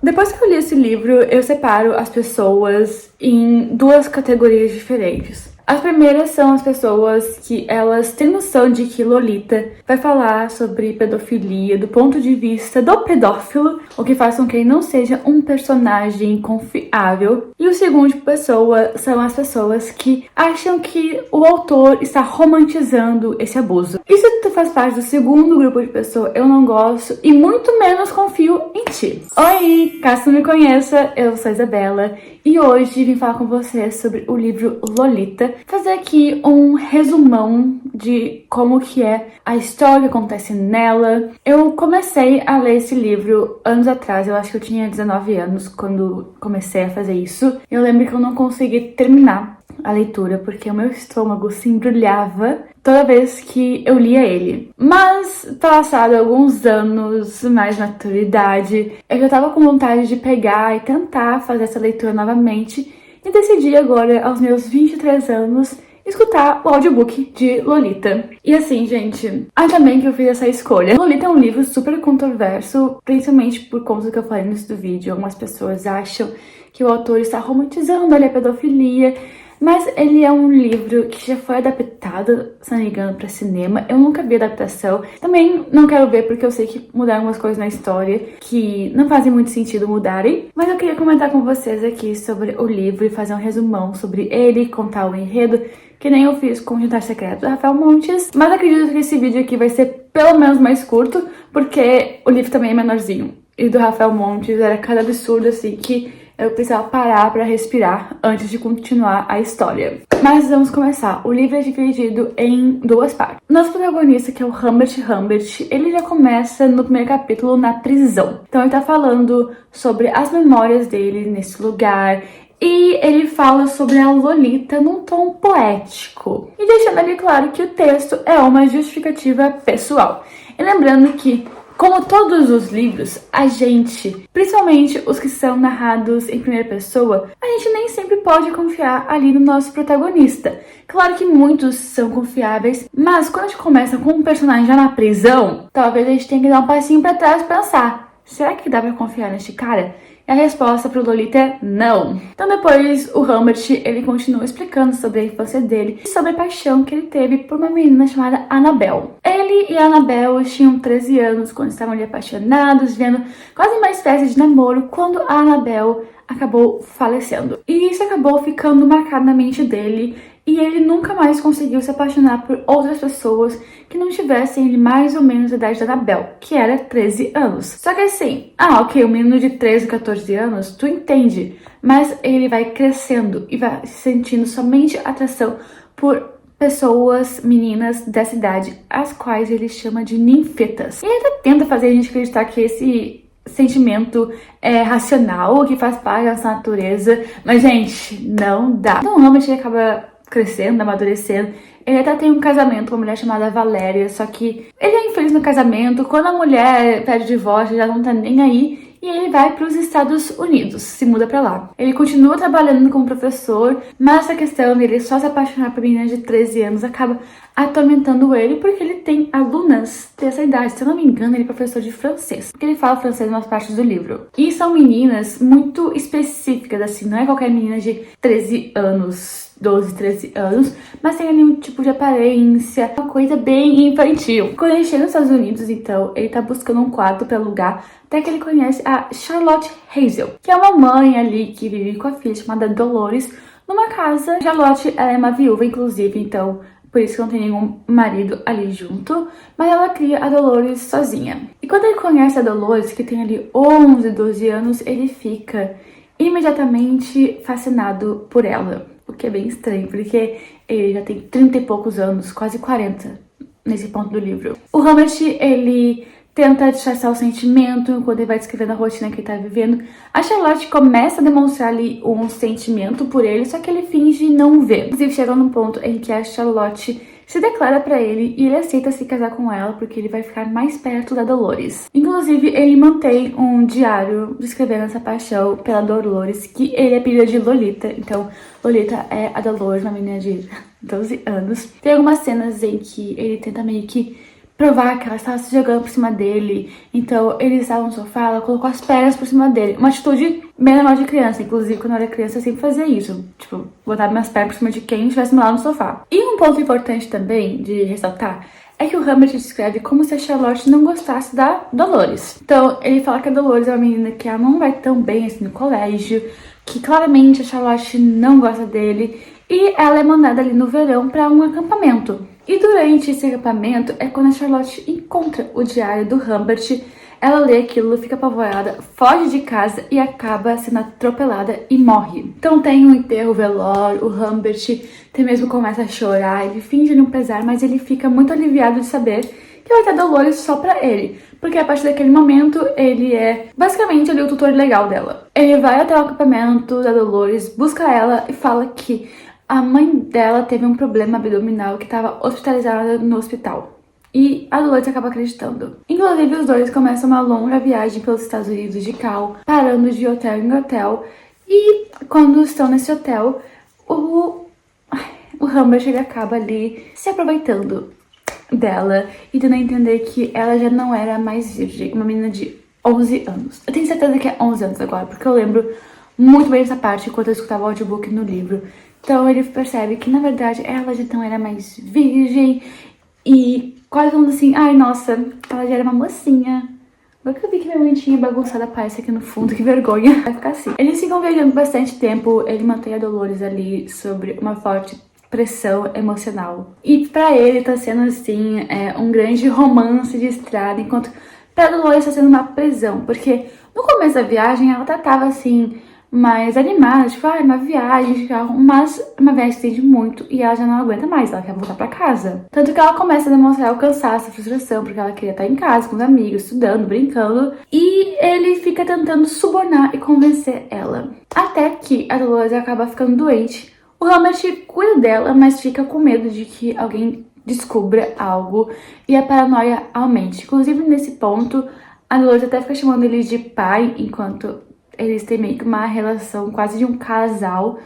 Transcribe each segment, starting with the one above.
Depois que eu li esse livro, eu separo as pessoas em duas categorias diferentes. As primeiras são as pessoas que elas têm noção de que Lolita vai falar sobre pedofilia do ponto de vista do pedófilo, o que faz com que ele não seja um personagem confiável. E o segundo tipo de pessoa são as pessoas que acham que o autor está romantizando esse abuso. Isso faz parte do segundo grupo de pessoas. Eu não gosto e muito menos confio em ti. Oi, caso não me conheça, eu sou a Isabela e hoje vim falar com você sobre o livro Lolita. Fazer aqui um resumão de como que é a história que acontece nela. Eu comecei a ler esse livro anos atrás, eu acho que eu tinha 19 anos quando comecei a fazer isso. Eu lembro que eu não consegui terminar a leitura porque o meu estômago se embrulhava toda vez que eu lia ele. Mas, passado alguns anos, mais maturidade, eu já tava com vontade de pegar e tentar fazer essa leitura novamente e decidi agora, aos meus 23 anos, escutar o audiobook de Lolita. E assim, gente, ainda bem que eu fiz essa escolha. Lolita é um livro super controverso, principalmente por conta do que eu falei no início do vídeo. Algumas pessoas acham que o autor está romantizando ali a pedofilia, mas ele é um livro que já foi adaptado, se não me engano, para cinema. Eu nunca vi a adaptação. Também não quero ver porque eu sei que mudaram algumas coisas na história que não fazem muito sentido mudarem. Mas eu queria comentar com vocês aqui sobre o livro e fazer um resumão sobre ele, contar o enredo, que nem eu fiz com o Jantar Secreto do Rafael Montes. Mas acredito que esse vídeo aqui vai ser pelo menos mais curto, porque o livro também é menorzinho. E do Rafael Montes era cada absurdo assim que eu precisava parar para respirar antes de continuar a história. Mas vamos começar. O livro é dividido em duas partes. Nosso protagonista, que é o Humbert, ele já começa no primeiro capítulo na prisão. Então ele tá falando sobre as memórias dele nesse lugar. E ele fala sobre a Lolita num tom poético. E deixando ali claro que o texto é uma justificativa pessoal. E lembrando que, como todos os livros, a gente, principalmente os que são narrados em primeira pessoa, a gente nem sempre pode confiar ali no nosso protagonista. Claro que muitos são confiáveis, mas quando a gente começa com um personagem já na prisão, talvez a gente tenha que dar um passinho pra trás e pensar: será que dá pra confiar neste cara? E a resposta pro Lolita é não. Então depois o Humbert, ele continua explicando sobre a infância dele e sobre a paixão que ele teve por uma menina chamada Annabelle. Ele e a Annabelle tinham 13 anos quando estavam ali apaixonados, vendo quase mais festas de namoro, quando a Annabelle acabou falecendo. E isso acabou ficando marcado na mente dele e ele nunca mais conseguiu se apaixonar por outras pessoas que não tivessem ele mais ou menos a idade da Annabelle, que era 13 anos. Só que assim, ok, um menino de 13, 14 anos, tu entende, mas ele vai crescendo e vai sentindo somente atração por pessoas, meninas dessa idade, as quais ele chama de ninfetas. E ele até tenta fazer a gente acreditar que esse sentimento é racional, que faz parte da nossa natureza, mas gente, não dá. Então realmente ele acaba crescendo, amadurecendo. Ele até tem um casamento com uma mulher chamada Valéria, só que ele é infeliz no casamento. Quando a mulher pede divórcio, já não tá nem aí, e ele vai para os Estados Unidos, se muda para lá. Ele continua trabalhando como professor, mas essa questão dele só se apaixonar por meninas de 13 anos acaba atormentando ele, porque ele tem alunas dessa idade. Se eu não me engano, ele é professor de francês, porque ele fala francês em umas partes do livro. E são meninas muito específicas, assim, não é qualquer menina de 13 anos, 12, 13 anos, mas tem ali um tipo de aparência, uma coisa bem infantil. Quando ele chega nos Estados Unidos, então, ele tá buscando um quarto pra alugar, até que ele conhece a Charlotte Hazel, que é uma mãe ali que vive com a filha chamada Dolores, numa casa. Charlotte, ela é uma viúva, inclusive, então por isso que não tem nenhum marido ali junto, mas ela cria a Dolores sozinha. E quando ele conhece a Dolores, que tem ali 11, 12 anos, ele fica imediatamente fascinado por ela. O que é bem estranho, porque ele já tem 30 e poucos anos, quase 40, nesse ponto do livro. O Humbert, ele tenta disfarçar o sentimento enquanto ele vai descrevendo a rotina que ele tá vivendo. A Charlotte começa a demonstrar ali um sentimento por ele, só que ele finge não ver. Inclusive, chega num ponto em que a Charlotte se declara pra ele e ele aceita se casar com ela porque ele vai ficar mais perto da Dolores. Inclusive, ele mantém um diário descrevendo essa paixão pela Dolores, que ele é apelida de Lolita. Então, Lolita é a Dolores, uma menina de 12 anos. Tem algumas cenas em que ele tenta meio que provar que ela estava se jogando por cima dele. Então, ele estava no sofá, ela colocou as pernas por cima dele. Uma atitude bem normal de criança. Inclusive, quando eu era criança, eu sempre fazia isso. Tipo, botar minhas pernas por cima de quem estivesse lá no sofá. E um ponto importante também de ressaltar é que o Humbert descreve como se a Charlotte não gostasse da Dolores. Então, ele fala que a Dolores é uma menina que ela não vai tão bem assim no colégio, que claramente a Charlotte não gosta dele, e ela é mandada ali no verão para um acampamento. E durante esse acampamento é quando a Charlotte encontra o diário do Humbert. Ela lê aquilo, fica apavorada, foge de casa e acaba sendo atropelada e morre. Então tem um enterro, velório, o Humbert até mesmo começa a chorar, ele finge não pesar, mas ele fica muito aliviado de saber que vai ter Dolores só pra ele. Porque a partir daquele momento, ele é basicamente ali o tutor legal dela. Ele vai até o acampamento da Dolores, busca ela e fala que a mãe dela teve um problema abdominal que estava hospitalizada no hospital. E a Dolores acaba acreditando. Inclusive, os dois começam uma longa viagem pelos Estados Unidos de carro, parando de hotel em hotel. E quando estão nesse hotel, o Humbert ele acaba ali se aproveitando dela e dando a entender que ela já não era mais virgem, uma menina de 11 anos. Eu tenho certeza que é 11 anos agora, porque eu lembro muito bem dessa parte enquanto eu escutava o audiobook no livro. Então ele percebe que, na verdade, ela já não era mais virgem e quase falando assim, ai, nossa, ela já era uma mocinha. Agora que eu vi que minha mãe tinha bagunçada aparece aqui no fundo, que vergonha. Vai ficar assim. Eles ficam viajando bastante tempo, ele mantém a Dolores ali sobre uma forte pressão emocional. E pra ele tá sendo, assim, um grande romance de estrada, enquanto pra Dolores tá sendo uma prisão. Porque no começo da viagem ela tava, assim, mais animada, tipo, uma viagem de carro, mas uma viagem que estende muito e ela já não aguenta mais, ela quer voltar pra casa. Tanto que ela começa a demonstrar o cansaço, a frustração, porque ela queria estar em casa com os amigos, estudando, brincando, e ele fica tentando subornar e convencer ela. Até que a Dolores acaba ficando doente. O Humbert cuida dela, mas fica com medo de que alguém descubra algo e a paranoia aumente. Inclusive, nesse ponto, a Dolores até fica chamando ele de pai, enquanto eles têm meio que uma relação quase de um casal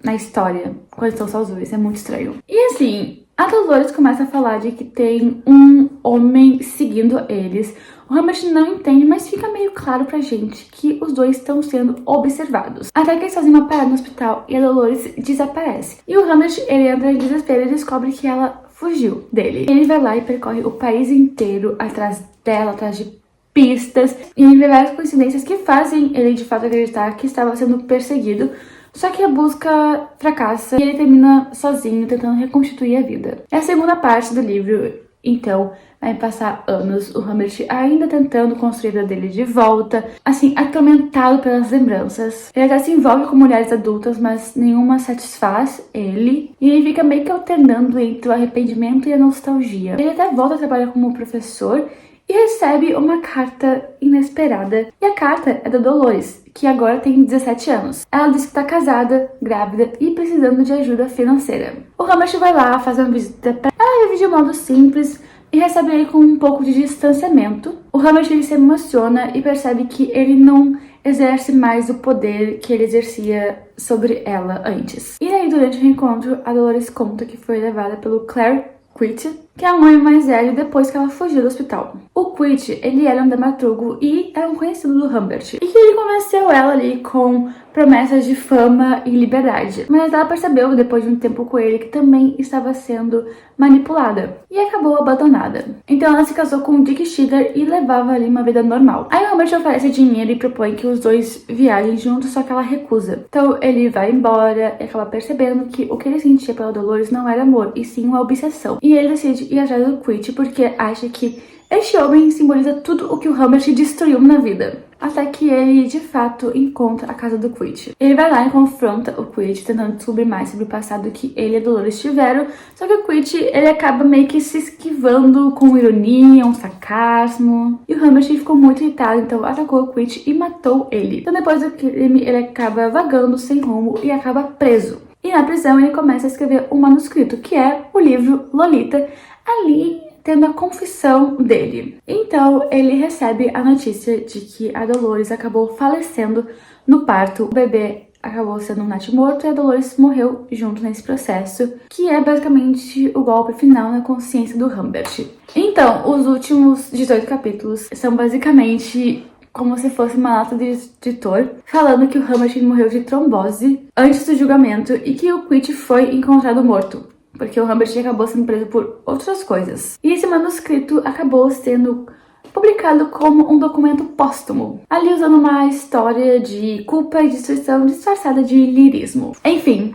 na história, quando estão só os dois. É muito estranho. E assim, a Dolores começa a falar de que tem um homem seguindo eles. O Humbert não entende, mas fica meio claro pra gente que os dois estão sendo observados. Até que eles fazem uma parada no hospital e a Dolores desaparece. E o Humbert, ele entra em desespero e descobre que ela fugiu dele. Ele vai lá e percorre o país inteiro atrás dela, atrás de pistas, e ele vê várias coincidências que fazem ele de fato acreditar que estava sendo perseguido. Só que a busca fracassa e ele termina sozinho, tentando reconstituir a vida. É a segunda parte do livro, então vai passar anos, o Humbert ainda tentando construir a vida dele de volta, assim, atormentado pelas lembranças. Ele até se envolve com mulheres adultas, mas nenhuma satisfaz ele, e ele fica meio que alternando entre o arrependimento e a nostalgia. Ele até volta a trabalhar como professor e recebe uma carta inesperada. E a carta é da Dolores, que agora tem 17 anos. Ela diz que tá casada, grávida e precisando de ajuda financeira. O Humbert vai lá, faz uma visita pra ela, vive de um modo simples e recebe ele com um pouco de distanciamento. O Humbert ele se emociona e percebe que ele não exerce mais o poder que ele exercia sobre ela antes. E aí, durante o reencontro, a Dolores conta que foi levada pelo Claire Quitch, que é a mãe mais velha depois que ela fugiu do hospital. O Quitch, ele era um dramaturgo e era um conhecido do Humbert. E que ele convenceu ela ali com promessas de fama e liberdade. Mas ela percebeu, depois de um tempo com ele, que também estava sendo manipulada. E acabou abandonada. Então ela se casou com Dick Schiller e levava ali uma vida normal. Aí o Humbert oferece dinheiro e propõe que os dois viajem juntos, só que ela recusa. Então ele vai embora e acaba percebendo que o que ele sentia pela Dolores não era amor, e sim uma obsessão. E ele decide ir atrás do Quitch porque acha que este homem simboliza tudo o que o Humbert destruiu na vida. Até que ele, de fato, encontra a casa do Quitch. Ele vai lá e confronta o Quitch, tentando descobrir mais sobre o passado que ele e a Dolores tiveram. Só que o Quitch, ele acaba meio que se esquivando com ironia, um sarcasmo. E o Humbert ficou muito irritado, então atacou o Quitch e matou ele. Então depois do crime, ele acaba vagando sem rumo e acaba preso. E na prisão ele começa a escrever um manuscrito, que é o livro Lolita, ali tendo a confissão dele. Então ele recebe a notícia de que a Dolores acabou falecendo no parto. O bebê acabou sendo um natimorto e a Dolores morreu junto nesse processo, que é basicamente o golpe final na consciência do Humbert. Então, os últimos 18 capítulos são basicamente como se fosse uma nota de editor falando que o Humbert morreu de trombose antes do julgamento e que o Quitch foi encontrado morto, porque o Humbert acabou sendo preso por outras coisas. E esse manuscrito acabou sendo publicado como um documento póstumo, ali usando uma história de culpa e destruição disfarçada de lirismo. Enfim,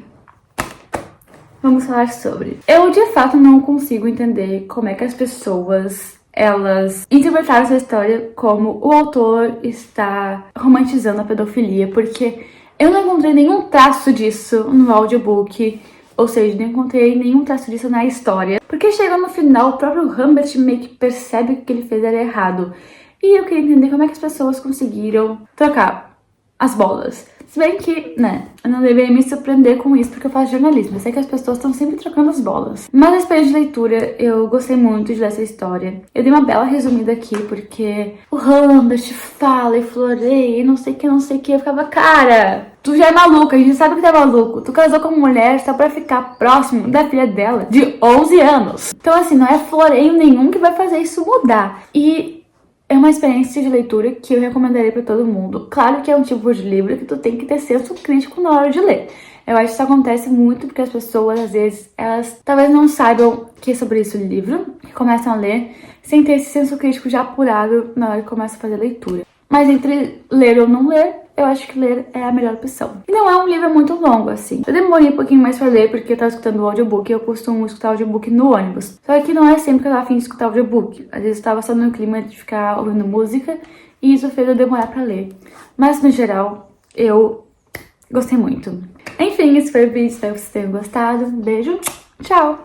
vamos falar sobre. Eu de fato não consigo entender como é que as pessoas elas interpretaram essa história como o autor está romantizando a pedofilia, porque eu não encontrei nenhum traço disso no audiobook, ou seja, não encontrei nenhum traço disso na história, porque chega no final, o próprio Humbert meio que percebe que o que ele fez era errado. E eu queria entender como é que as pessoas conseguiram trocar as bolas. Se bem que, né, eu não deveria me surpreender com isso porque eu faço jornalismo. Eu sei que as pessoas estão sempre trocando as bolas. Mas a experiência de leitura, eu gostei muito de ler essa história. Eu dei uma bela resumida aqui porque o Humbert fala e floreia e não sei o que, não sei o que. Eu ficava, cara, tu já é maluca, a gente sabe que tu é maluco. Tu casou com uma mulher só pra ficar próximo da filha dela, de 11 anos. Então assim, não é floreio nenhum que vai fazer isso mudar. E é uma experiência de leitura que eu recomendaria pra todo mundo. Claro que é um tipo de livro que tu tem que ter senso crítico na hora de ler. Eu acho que isso acontece muito porque as pessoas, às vezes, elas talvez não saibam que é sobre isso o livro, e começam a ler sem ter esse senso crítico já apurado na hora que começa a fazer a leitura. Mas entre ler ou não ler, eu acho que ler é a melhor opção. E não é um livro muito longo, assim. Eu demorei um pouquinho mais pra ler porque eu tava escutando o audiobook e eu costumo escutar o audiobook no ônibus. Só que não é sempre que eu tava afim de escutar o audiobook. Às vezes eu tava só no clima de ficar ouvindo música e isso fez eu demorar pra ler. Mas, no geral, eu gostei muito. Enfim, esse foi o vídeo. Espero que vocês tenham gostado. Beijo, tchau!